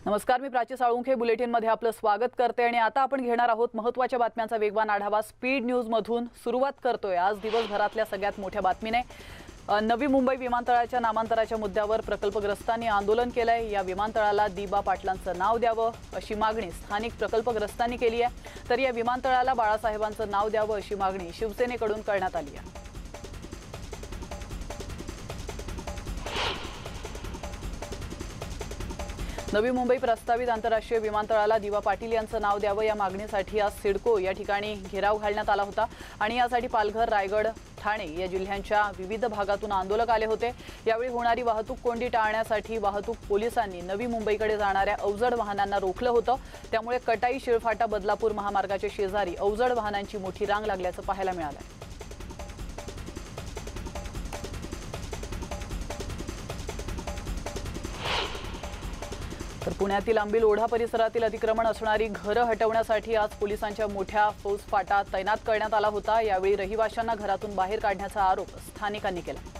नमस्कार, मी प्राची साळुंखे बुलेटिन मध्ये आपलं स्वागत करते आणि आता आपण घेणार आहोत महत्त्वाच्या बातम्यांचा वेगवान आढावा। स्पीड न्यूज मधून सुरुवात करतोय आज दिवसभरातल्या सगळ्यात मोठ्या बातमीने। नवी मुंबई विमानतळाच्या नामांतराच्या मुद्द्यावर प्रकल्पग्रस्तांनी आंदोलन केलंय। या विमानतळाला दिबा पाटलांचं नाव द्यावं अशी मागणी स्थानिक प्रकल्पग्रस्तांनी केली आहे, तर या विमानतळाला बाळासाहेबांचं नाव द्यावं अशी मागणी शिवसेनेकडून करण्यात आली आहे। नवी मुंबई प्रस्तावित आंतरराष्ट्रीय विमानतळाला दिवा पाटील यांचं नाव द्यावं या मागणीसाठी आज सिडको या ठिकाणी घेराव घालण्यात आला होता आणि यासाठी पालघर, रायगड, ठाणे या जिल्ह्यांच्या विविध भागातून आंदोलक आले होते। यावेळी होणारी वाहतूक कोंडी टाळण्यासाठी वाहतूक पोलिसांनी नवी मुंबईकडे जाणाऱ्या अवजड वाहनांना रोखलं होतं। त्यामुळे कटाई, शिळफाटा, बदलापूर महामार्गाच्या शेजारी अवजड वाहनांची मोठी रांग लागल्याचं पाहायला मिळालं। तर पुण्यातील आंबील ओढा परिसरातील अतिक्रमण असणारी घरं हटवण्यासाठी आज पोलिसांच्या मोठ्या फौजफाटा तैनात करण्यात आला होता। यावेळी रहिवाशांना घरातून बाहेर काढण्याचा आरोप स्थानिकांनी केला।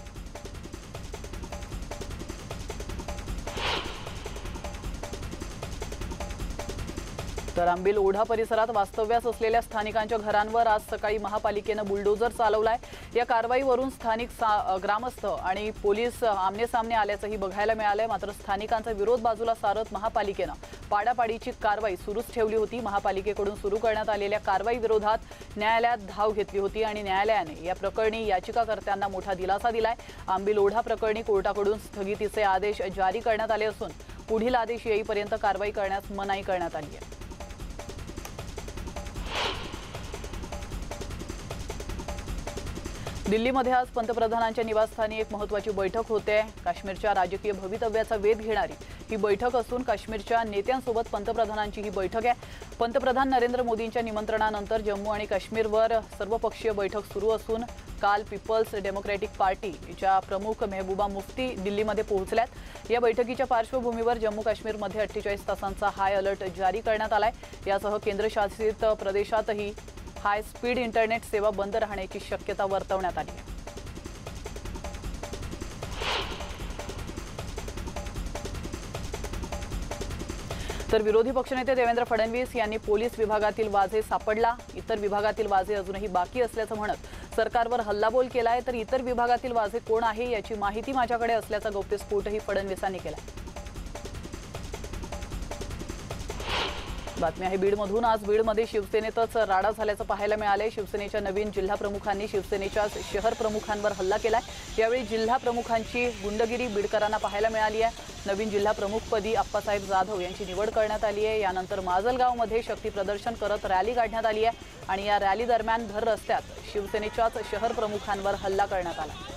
तर आंबील ओढा परिसरात वास्तव्यास असलेल्या स्थानिकांच्या घरांवर आज सकाळी महापालिकेने बुलडोजर चालवलाय। या कारवाईवरून स्थानिक ग्रामस्थ आणि पोलीस आमनेसामने आल्याचंही बघायला मिळालंय। मात्र स्थानिकांचा विरोध बाजूला सारत महापालिकेने पाडापाडीची कारवाई सुरूच ठेवली होती। महापालिकेकडून सुरू करण्यात आलेल्या कारवाई विरोधात न्यायालयात धाव घेतली होती आणि न्यायालयाने या प्रकरणी याचिकाकर्त्यांना मोठा दिलासा दिलाय। आंबील ओढा प्रकरणी कोर्टाकडून स्थगितीचे आदेश जारी करण्यात आले असून पुढील आदेश येईपर्यंत कारवाई करण्यास मनाई करण्यात आली आहे। दिल्लीमध्ये आज पंतप्रधानांच्या निवासस्थानी एक महत्त्वाची बैठक होते। काश्मीरच्या राजकीय भवितव्याचा वेध घेणारी ही बैठक असून काश्मीरच्या नेत्यांसोबत पंतप्रधानांची ही बैठक आहे। पंतप्रधान नरेंद्र मोदींच्या निमंत्रणानंतर जम्मू आणि काश्मीरवर सर्वपक्षीय बैठक सुरू असून काल पीपल्स डेमोक्रॅटिक पार्टीच्या प्रमुख मेहबूबा मुफ्ती दिल्लीमध्ये पोहोचल्यात। या बैठकीच्या पार्श्वभूमीवर जम्मू काश्मीरमध्ये 48 तासांचा हाय अलर्ट जारी करण्यात आलाय। यासह केंद्रशासित प्रदेशातही हाय स्पीड इंटरनेट सेवा बंद राहण्याची शक्यता वर्तवण्यात आली आहे। तर विरोधी पक्षनेते देवेंद्र फडणवीस यांनी पोलीस विभागातील वाझे सापडला, इतर विभागातील वाझे अजूनही बाकी असल्याचं म्हणत सरकारवर हल्लाबोल केलाय। तर इतर विभागातील वाझे कोण आहे याची माहिती माझ्याकडे असल्याचा गौप्यस्फोटही फडणवीसांनी केला। बातमी आहे बीडमधून। आज बीडमध्ये शिवसेनेतच राडा झाल्याचं पाहायला मिळालंय। शिवसेनेच्या नवीन जिल्हा प्रमुखांनी शिवसेनेच्या शहर प्रमुखांवर हल्ला केलाय। यावेळी जिल्हा प्रमुखांची गुंडगिरी बीडकरांना पाहायला मिळाली आहे। नवीन जिल्हा प्रमुखपदी आप्पासाहेब जाधव यांची निवड करण्यात आली आहे। यानंतर माजलगावमध्ये शक्ती प्रदर्शन करत रॅली काढण्यात आली आहे आणि या रॅली दरम्यान भर रस्त्यात शिवसेनेच्याच शहर प्रमुखांवर हल्ला करण्यात आला।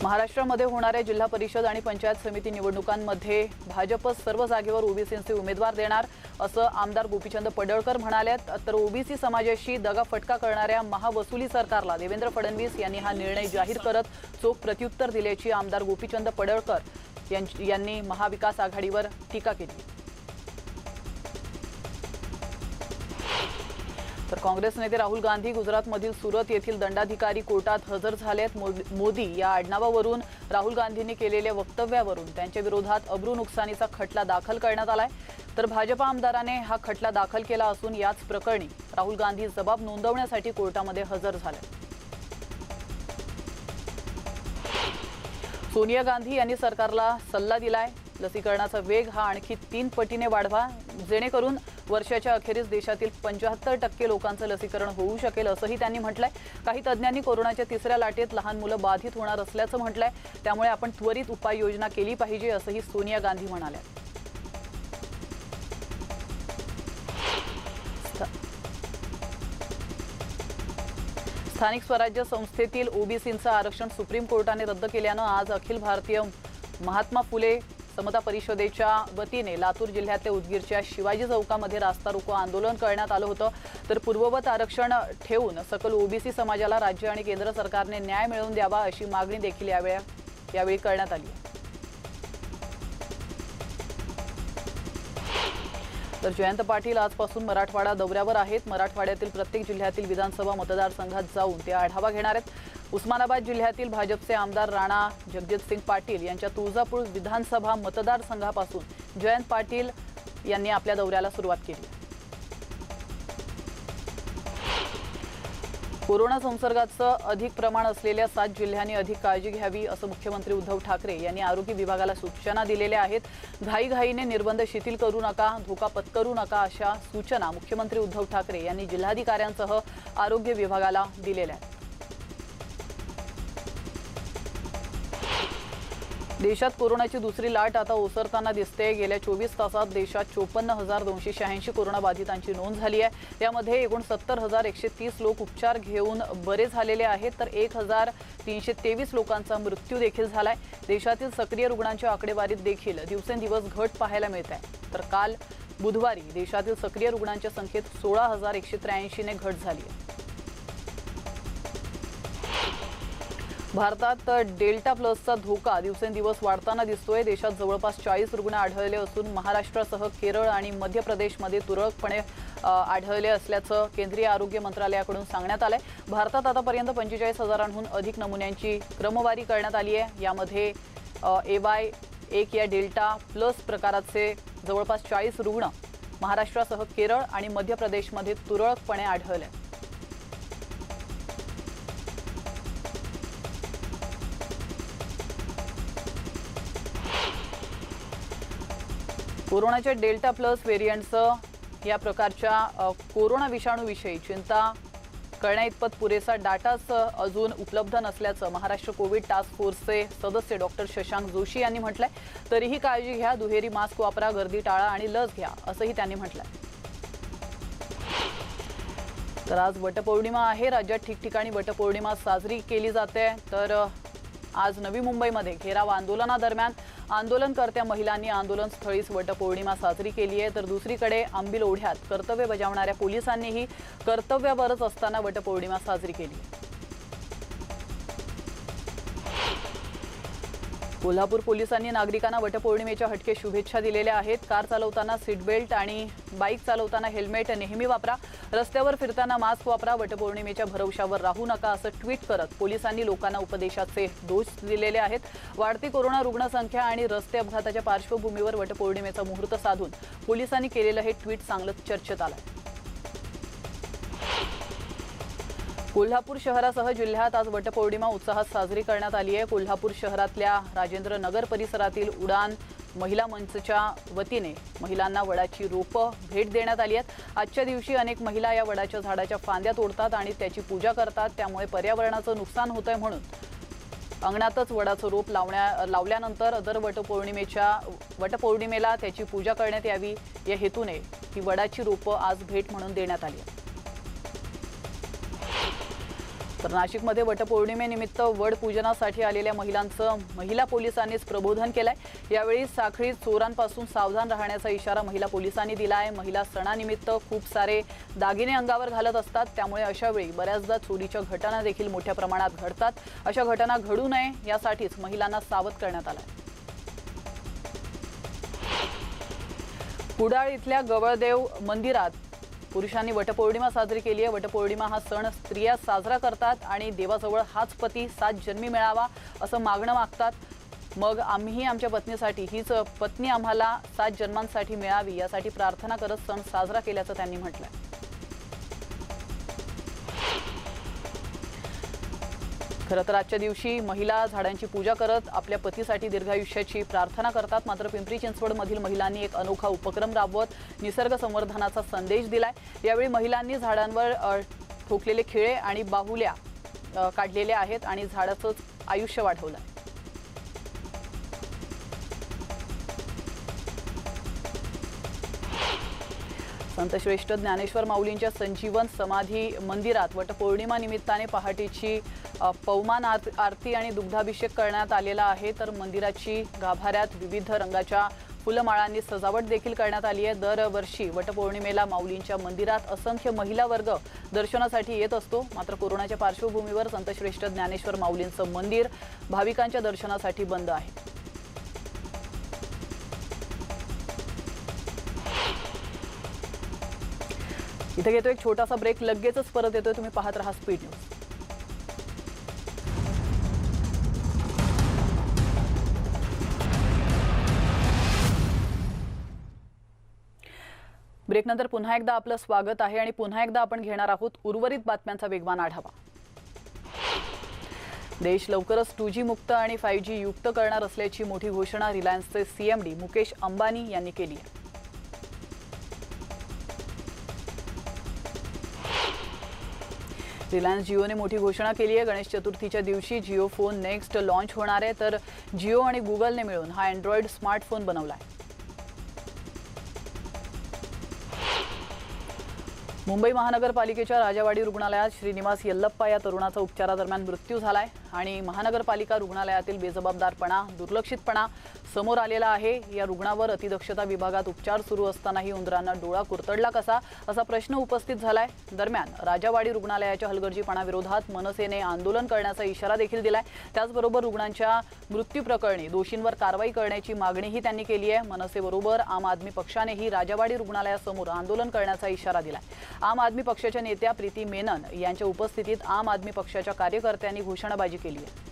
महाराष्ट्रामध्ये होणाऱ्या जिल्हा परिषद आणि पंचायत समिती निवडणुकांमध्ये भाजप सर्व जागेवर ओबीसींचे उमेदवार देणार असं आमदार गोपीचंद पडळकर म्हणालेत। तर ओबीसी समाजाशी दगाफटका करणाऱ्या महावसुली सरकारला देवेंद्र फडणवीस यांनी हा निर्णय जाहीर करत चोख प्रत्युत्तर दिल्याची आमदार गोपीचंद पडळकर यांनी महाविकास आघाडीवर टीका केली। तर काँग्रेस नेते राहुल गांधी गुजरातमधील सुरत येथील दंडाधिकारी कोर्टात हजर झालेत। मोदी या आडनावावरून राहुल गांधींनी केलेल्या वक्तव्यावरून त्यांच्या विरोधात अब्रू नुकसानीचा खटला दाखल करण्यात आलाय। तर भाजपा आमदाराने हा खटला दाखल केला असून याच प्रकरणी राहुल गांधी जबाब नोंदवण्यासाठी कोर्टामध्ये हजर झाले। सोनिया गांधी यांनी सरकारला सल्ला दिलाय, लसीकरणाचा वेग हा आणखी 3 पटीने वाढवा, जेणेकरून वर्षाच्या अखेरीस देशातील 75% लोकांचं लसीकरण होऊ शकेल असंही त्यांनी म्हटलंय। काही तज्ज्ञांनी कोरोनाच्या तिसऱ्या लाटेत लहान मुलं बाधित होणार असल्याचं म्हटलंय, त्यामुळे आपण त्वरित उपाययोजना केली पाहिजे असंही सोनिया गांधी म्हणाल्या। स्थानिक स्वराज्य संस्थेतील ओबीसींचं आरक्षण सुप्रीम कोर्टाने रद्द केल्यानं आज अखिल भारतीय महात्मा फुले समता परिषदेच्या वतीने लातूर जिल्ह्यातल्या उदगीरच्या शिवाजी चौकामध्ये रास्ता रोको आंदोलन करण्यात आलं होतं। तर पूर्ववत आरक्षण ठेवून सकल ओबीसी समाजाला राज्य आणि केंद्र सरकारने न्याय मिळवून द्यावा अशी मागणी देखील यावेळी करण्यात आली। तर जयंत पाटील आजपासून मराठवाडा दौऱ्यावर आहेत। मराठवाड्यातील प्रत्येक जिल्ह्यातील विधानसभा मतदारसंघात जाऊन ते आढावा घेणार आहेत। उस्मानाबाद जिल्ह्यातील भाजपचे आमदार राणा जगजितसिंग पाटील यांच्या तुळजापूर विधानसभा मतदारसंघापासून जयंत पाटील यांनी आपल्या दौऱ्याला सुरुवात केली। कोरोना संसर्गाचं अधिक प्रमाण असलेल्या 7 जिल्ह्यांनी अधिक काळजी घ्यावी असं मुख्यमंत्री उद्धव ठाकरे यांनी आरोग्य विभागाला सूचना दिलेल्या आहेत। घाईघाईने निर्बंध शिथिल करू नका, धोका पत्करू नका अशा सूचना मुख्यमंत्री उद्धव ठाकरे यांनी जिल्हाधिकाऱ्यांसह आरोग्य विभागाला दिलेल्या आहेत। देशात कोरोनाची दुसरी लाट आता ओसरताना दिसते। गेल्या 24 तासात देशात 54,286 कोरोना बाधितांची नोंद झाली आहे। यामध्ये एकूण 70,130 लोक उपचार घेऊन बरे झालेले आहेत, तर 1,323 लोकांचा मृत्यू देखील झालाय। देशातील सक्रिय रुग्णांच्या आकडेवारीत देखील दिवसेंदिवस घट पाहायला मिळते आहे, तर काल बुधवारी देशातील सक्रिय रुग्णांच्या संख्येत 16,183 ने घट झाली आहे। भारतात डेल्टा प्लसचा धोका दिवसेंदिवस वाढताना दिसतोय। देशात जवळपास 40 रुग्ण आढळले असून महाराष्ट्रासह केरळ आणि मध्य प्रदेशमध्ये तुरळकपणे आढळले असल्याचं केंद्रीय आरोग्य मंत्रालयाकडून सांगण्यात आलंय। भारतात आतापर्यंत 45,000हून अधिक नमुन्यांची क्रमवारी करण्यात आली आहे। यामध्ये AY1 या डेल्टा प्लस प्रकाराचे जवळपास 40 रुग्ण महाराष्ट्रासह केरळ आणि मध्य प्रदेशमध्ये तुरळकपणे आढळले। कोरोनाच्या डेल्टा प्लस व्हेरियंटचं या प्रकारच्या कोरोना विषाणूविषयी चिंता करण्याइतपत पुरेसा डाटाच अजून उपलब्ध नसल्याचं महाराष्ट्र कोविड टास्क फोर्सचे सदस्य डॉक्टर शशांक जोशी यांनी म्हटलंय। तरीही काळजी घ्या, दुहेरी मास्क वापरा, गर्दी टाळा आणि लस घ्या असंही त्यांनी म्हटलंय। तर आज वटपौर्णिमा आहे। राज्यात ठिकठिकाणी वटपौर्णिमा साजरी केली जाते। तर आज नवी मुंबईमध्ये घेराव आंदोलनादरम्यान आंदोलनकर्त्या महिलांनी आंदोलनस्थळीच वटपौर्णिमा साजरी केली आहे, तर दुसरीकडे आंबील ओढ्यात कर्तव्य बजावणाऱ्या पोलिसांनीही कर्तव्यावरच असताना वटपौर्णिमा साजरी केली आहे। कोल्हापूर पोलिसांनी नागरिकांना वटपौर्णिमेच्या हटके शुभेच्छा दिलेल्या आहेत। कार चालवताना सीट बेल्ट आणि बाईक चालवताना हेल्मेट नेहमी वापरा, रस्त्यावर फिरताना मास्क वापरा, वटपौर्णिमेच्या भरवशावर राहू नका असं ट्विट करत पोलिसांनी लोकांना उपदेशाचे डोस दिलेले आहेत। वाढती कोरोना रुग्णसंख्या आणि रस्ते अपघाताच्या पार्श्वभूमीवर वटपौर्णिमेचा मुहूर्त साधून पोलिसांनी केलेलं हे ट्विट चांगलं चर्चेत आलंय। कोल्हापूर शहरासह जिल्ह्यात आज वटपौर्णिमा उत्साहात साजरी करण्यात आली आहे। कोल्हापूर शहरातल्या राजेंद्र नगर परिसरातील उडान महिला मंचच्या वतीने महिलांना वडाची रोपं भेट देण्यात आली आहेत। आजच्या दिवशी अनेक महिला या वडाच्या झाडाच्या फांद्या तोडतात आणि त्याची पूजा करतात, त्यामुळे पर्यावरणाचं नुकसान होतंय म्हणून अंगणातच वडाचं रोप लावल्यानंतर दर वटपौर्णिमेला त्याची पूजा करण्यात यावी या हेतूने ही वडाची रोपं आज भेट म्हणून देण्यात आली आहेत। तर नाशिकमध्ये वटपौर्णिमेनिमित्त वड पूजनासाठी आलेल्या महिलांचं महिला पोलिसांनीच प्रबोधन केलंय। यावेळी साखळी चोरांपासून सावधान राहण्याचा इशारा महिला पोलिसांनी दिलाय। महिला सणानिमित्त खूप सारे दागिने अंगावर घालत असतात, त्यामुळे अशा वेळी बऱ्याचदा चोरीच्या घटना देखील मोठ्या प्रमाणात घडतात। अशा घटना घडू नये यासाठीच महिलांना सावध करण्यात आलंय। कुडाळ इथल्या गवळदेव मंदिरात पुरुषांनी वटपौर्णिमा साजरी केली आहे। वटपौर्णिमा हा सण स्त्रिया साजरा करतात आणि देवाजवळ हाच पती 7 जन्मी मिळावा असं मागणं मागतात। मग आम्हीही आमच्या पत्नीसाठी, हीच पत्नी आम्हाला 7 जन्मांसाठी मिळावी यासाठी प्रार्थना करत सण साजरा केल्याचं त्यांनी म्हटलंय। खरं तर आजच्या दिवशी महिला झाडांची पूजा करत आपल्या पतीसाठी दीर्घायुष्याची प्रार्थना करतात। मात्र पिंपरी चिंचवडमधील महिलांनी एक अनोखा उपक्रम राबवत निसर्ग संवर्धनाचा संदेश दिलाय। यावेळी महिलांनी झाडांवर ठोकलेले खिळे आणि बाहुल्या काढलेल्या आहेत आणि झाडाचंच आयुष्य वाढवलंय। संतश्रेष्ठ ज्ञानेश्वर माऊलींच्या संजीवन समाधी मंदिरात वटपौर्णिमा निमित्ताने पहाटेची पवमान आरती आणि दुग्धाभिषेक करण्यात आलेला आहे। तर मंदिराची गाभाऱ्यात विविध रंगाच्या फुलमाळांनी सजावट देखील करण्यात आली आहे। दरवर्षी वटपौर्णिमेला माऊलींच्या मंदिरात असंख्य महिला वर्ग दर्शनासाठी येत असतो। मात्र कोरोनाच्या पार्श्वभूमीवर संतश्रेष्ठ ज्ञानेश्वर माऊलींचं मंदिर भाविकांच्या दर्शनासाठी बंद आहे। इथे घेतो एक छोटासा ब्रेक, लगेचच परत येतोय। तुम्ही पाहत रहा स्पीड न्यूज। ब्रेकनंतर पुन्हा एकदा आपलं स्वागत आहे आणि पुन्हा एकदा आपण घेणार आहोत उर्वरित बातम्यांचा वेगवान आढावा। देश लवकरच 2G मुक्त आणि 5G युक्त करणार असल्याची मोठी घोषणा रिलायन्सचे CMD मुकेश अंबानी यांनी केली आहे। रिलायन्स जिओने मोठी घोषणा केली आहे। गणेश चतुर्थीच्या दिवशी जिओ फोन नेक्स्ट लॉन्च होणार आहे, तर जिओ आणि गुगलने मिळून हा अँड्रॉइड स्मार्टफोन बनवला आहे। मुंबई महानगरपालिकेच्या राजावाडी रुग्णालयात श्रीनिवास यल्लप्पा या तरुणाचा उपचारादरम्यान मृत्यू झालाय आणि महानगरपालिका रुग्णालयातील बेजबाबदारपणा, दुर्लक्षितपणा समोर आलेला आहे। या रुग्णावर अतिदक्षता विभागात उपचार सुरू असतानाही उंदरांना डोळा कुरतडला कसा, असा प्रश्न उपस्थित झालाय। दरम्यान राजावाडी रुग्णालयाच्या हलगर्जीपणाविरोधात मनसेने आंदोलन करण्याचा इशारा देखील दिलाय। त्याचबरोबर रुग्णांच्या मृत्यू प्रकरणी दोषींवर कारवाई करण्याची मागणीही त्यांनी केली आहे। मनसेबरोबर आम आदमी पक्षानेही राजावाडी रुग्णालयासमोर आंदोलन करण्याचा इशारा दिलाय। आम आदमी पक्षाच्या नेत्या प्रीती मेनन यांच्या उपस्थितीत आम आदमी पक्षाच्या कार्यकर्त्यांनी घोषणाबाजी केली आहे।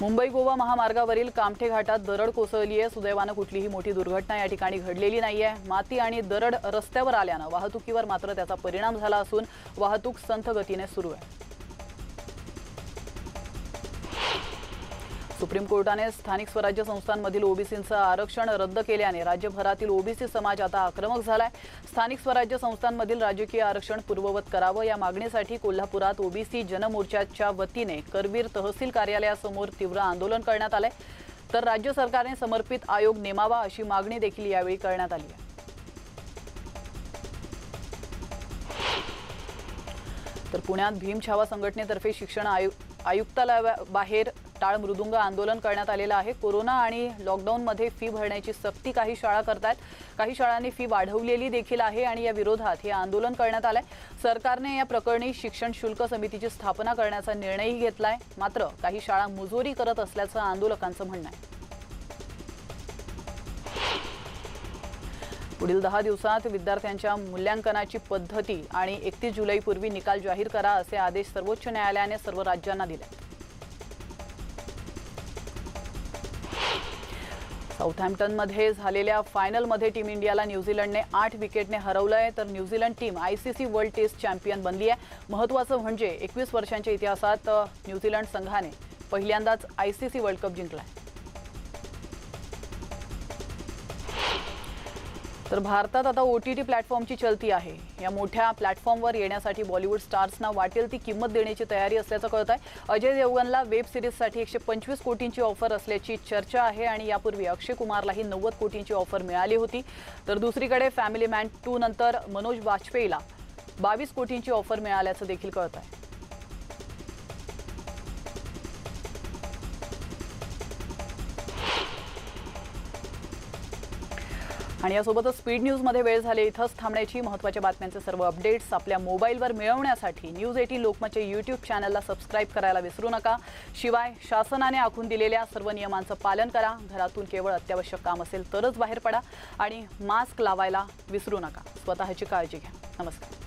मुंबई गोवा महामार्गावरील कामठे घाटात दरड कोसळली आहे। सुदैवाने कुठलीही मोठी दुर्घटना या ठिकाणी घडलेली नाहीये। माती आणि दरड रस्त्यावर आल्याने वाहतुकीवर मात्र त्याचा परिणाम झाला असून वाहतूक संथ गतीने सुरू आहे। सुप्रीम कोर्टाने स्थानिक स्वराज्य संस्थांमधील ओबीसींचं आरक्षण रद्द केल्याने राज्यभरातील ओबीसी समाज आता आक्रमक झालाय। स्थानिक स्वराज्य संस्थांमधील राजकीय आरक्षण पूर्ववत करावं या मागणीसाठी कोल्हापुरात ओबीसी जनमोर्चाच्या वतीने करवीर तहसील कार्यालयासमोर तीव्र आंदोलन करण्यात आलंय, तर राज्य सरकारने समर्पित आयोग नेमावा अशी मागणी देखील यावेळी करण्यात आली आहे। तर पुण्यात भीमछावा संघटनेतर्फे शिक्षण आयुक्तालयाबाहेर टाळ मृदुंग आंदोलन करण्यात आलेलं आहे। कोरोना आणि लॉकडाऊनमध्ये फी भरण्याची सक्ती काही शाळा करतात, काही शाळांनी फी वाढवलेली देखील आहे आणि या विरोधात हे आंदोलन करण्यात आलंय। सरकारने या प्रकरणी शिक्षण शुल्क समितीची स्थापना करण्याचा निर्णयही घेतलाय, मात्र काही शाळा मुजोरी करत असल्याचं आंदोलकांचं म्हणणं आहे। पुढील 10 दिवसात विद्यार्थ्यांच्या मूल्यांकनाची पद्धती आणि 31 जुलैपूर्वी निकाल जाहीर करा असे आदेश सर्वोच्च न्यायालयाने सर्व राज्यांना दिले। साउथहॅम्प्टनमध्ये झालेल्या फायनलमध्ये टीम इंडियाला न्यूझीलंडने 8 विकेटने हरवलंय, तर New Zealand team ICC world test champion बनली आहे। महत्त्वाचं म्हणजे 21 वर्षांच्या इतिहासात न्यूझीलंड संघाने पहिल्यांदाच ICC वर्ल्ड कप जिंकलाय। तर भारतात आता OTT प्लॅटफॉर्मची चलती आहे। या मोठ्या प्लॅटफॉर्मवर येण्यासाठी बॉलिवूड स्टार्सना वाटेल ती किंमत देण्याची तयारी असल्याचं कळतंय। अजय देवगनला वेब सिरीजसाठी 125 कोटींची ऑफर असल्याची चर्चा आहे आणि यापूर्वी अक्षय कुमारलाही 90 कोटींची ऑफर मिळाली होती। तर दुसरीकडे फॅमिली मॅन 2 नंतर मनोज वाजपेयीला 22 कोटींची ऑफर मिळाल्याचं देखील कळतंय। आणि यासोबतच स्पीड न्यूजमध्ये वेळ झाले इथंच थांबण्याची। महत्त्वाच्या बातम्यांचे सर्व अपडेट्स आपल्या मोबाईलवर मिळवण्यासाठी न्यूज 18 लोकमतच्या यूट्यूब चॅनलला सबस्क्राईब करायला विसरू नका। शिवाय शासनाने आखून दिलेल्या सर्व नियमांचं पालन करा। घरातून केवळ अत्यावश्यक काम असेल तरच बाहेर पडा आणि मास्क लावायला विसरू नका। स्वतःची काळजी घ्या। नमस्कार।